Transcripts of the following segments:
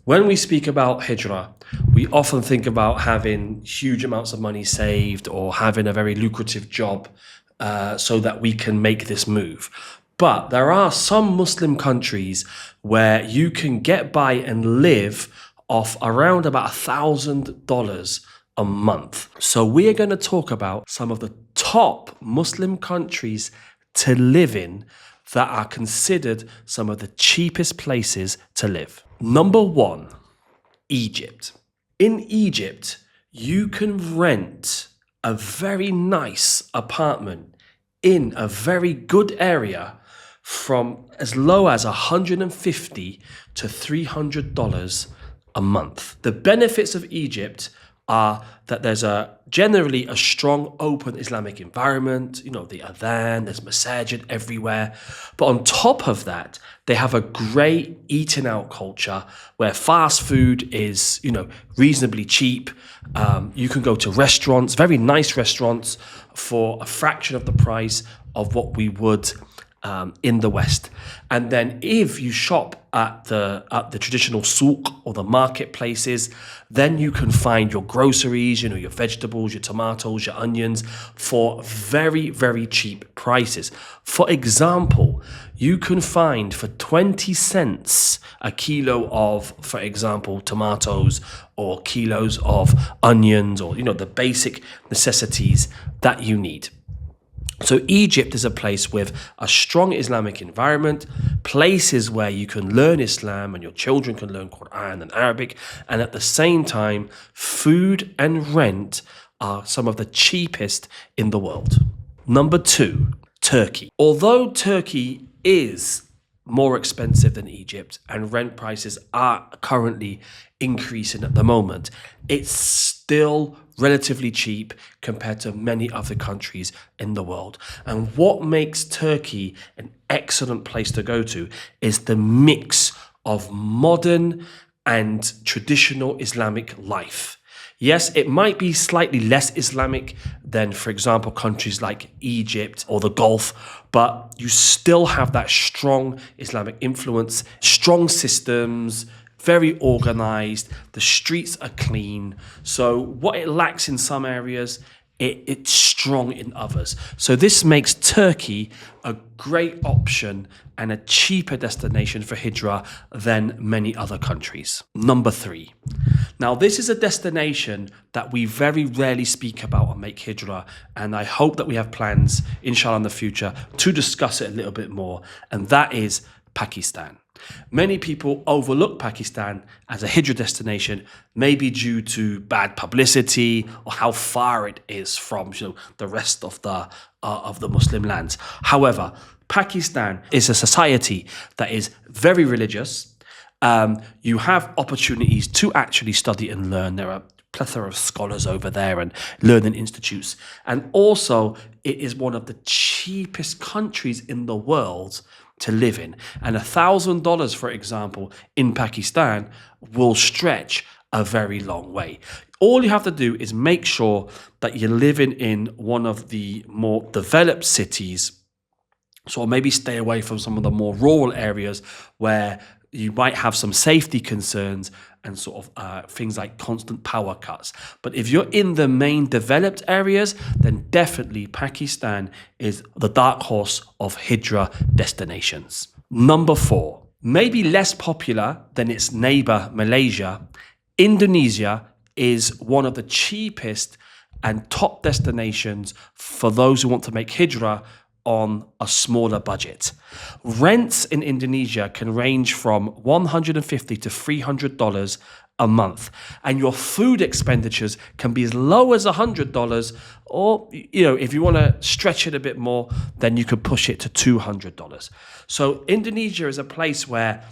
When we speak about Hijrah, we often think about having huge amounts of money saved or having a very lucrative job so that we can make this move. But there are some Muslim countries where you can get by and live off around about $1,000 a month. So we are going to talk about some of the top Muslim countries to live in that are considered some of the cheapest places to live. Number one, Egypt. In Egypt, you can rent a very nice apartment in a very good area from as low as $150 to $300 a month. The benefits of Egypt are that there's generally a strong, open Islamic environment. You know, the adhan, there's masajid everywhere. But on top of that, they have a great eating out culture where fast food is, reasonably cheap. You can go to restaurants, very nice restaurants, for a fraction of the price of what we would in the West. And then if you shop at the traditional souk or the marketplaces, then you can find your groceries, your vegetables, your tomatoes, your onions for very, very cheap prices. For example, you can find for 20 cents a kilo of, for example, tomatoes or kilos of onions or, the basic necessities that you need. So Egypt is a place with a strong Islamic environment, places where you can learn Islam and your children can learn Quran and Arabic, and at the same time, food and rent are some of the cheapest in the world. Number two, Turkey. Although Turkey is more expensive than Egypt and rent prices are currently increasing at the moment, it's still relatively cheap compared to many other countries in the world. And what makes Turkey an excellent place to go to is the mix of modern and traditional Islamic life. Yes, it might be slightly less Islamic than, for example, countries like Egypt or the Gulf, but you still have that strong Islamic influence, strong systems, very organized, the streets are clean. So what it lacks in some areas, it's strong in others. So this makes Turkey a great option and a cheaper destination for Hijrah than many other countries. Number three. Now, this is a destination that we very rarely speak about on Make Hijrah, and I hope that we have plans, inshallah, in the future to discuss it a little bit more, and that is Pakistan. Many people overlook Pakistan as a Hijrah destination, maybe due to bad publicity or how far it is from the rest of the Muslim lands. However, Pakistan is a society that is very religious. You have opportunities to actually study and learn. There are plethora of scholars over there and learning institutes. And also, it is one of the cheapest countries in the world to live in. And $1,000, for example, in Pakistan will stretch a very long way. All you have to do is make sure that you're living in one of the more developed cities. So maybe stay away from some of the more rural areas where you might have some safety concerns and sort of things like constant power cuts. But if you're in the main developed areas, then definitely Pakistan is the dark horse of Hijrah destinations. Number four, maybe less popular than its neighbor Malaysia, Indonesia is one of the cheapest and top destinations for those who want to make Hijrah on a smaller budget. Rents in Indonesia can range from $150 to $300 a month, and your food expenditures can be as low as $100, or if you want to stretch it a bit more, then you could push it to $200. So Indonesia is a place where,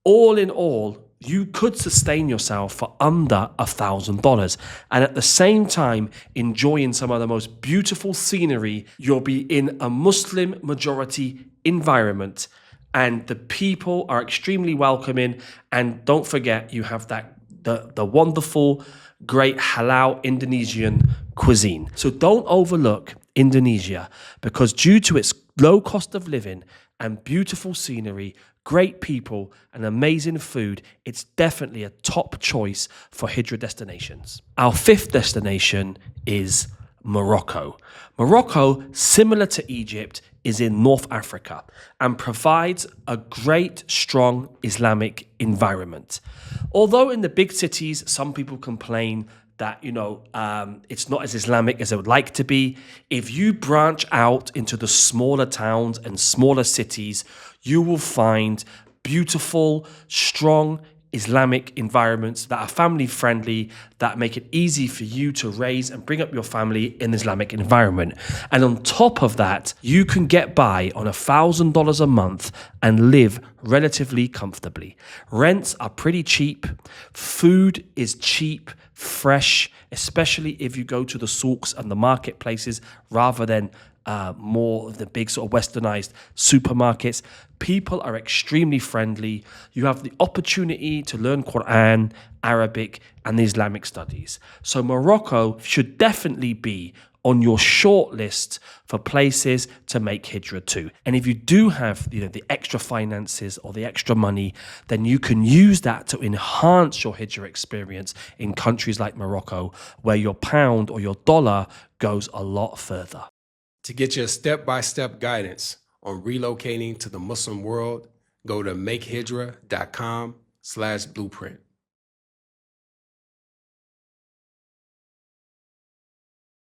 all in all, you could sustain yourself for under $1,000, and at the same time enjoying some of the most beautiful scenery. You'll be in a Muslim majority environment, and the people are extremely welcoming. And don't forget, you have the wonderful, great halal Indonesian cuisine. So don't overlook Indonesia, because due to its low cost of living and beautiful scenery, great people, and amazing food, it's definitely a top choice for Hijrah destinations. Our fifth destination is Morocco. Morocco, similar to Egypt, is in North Africa and provides a great, strong Islamic environment. Although in the big cities, some people complain that, it's not as Islamic as it would like to be. If you branch out into the smaller towns and smaller cities, you will find beautiful, strong Islamic environments that are family friendly, that make it easy for you to raise and bring up your family in Islamic environment. And on top of that, you can get by on $1,000 a month and live relatively comfortably. Rents are pretty cheap. Food is cheap, fresh, especially if you go to the souks and the marketplaces rather than more of the big sort of westernized supermarkets. People are extremely friendly. You have the opportunity to learn Quran, Arabic, and the Islamic studies. So Morocco should definitely be on your short list for places to make Hijrah to. And if you do have the extra finances or the extra money, then you can use that to enhance your Hijrah experience in countries like Morocco, where your pound or your dollar goes a lot further. To get your step-by-step guidance on relocating to the Muslim world, go to makehijrah.com/blueprint.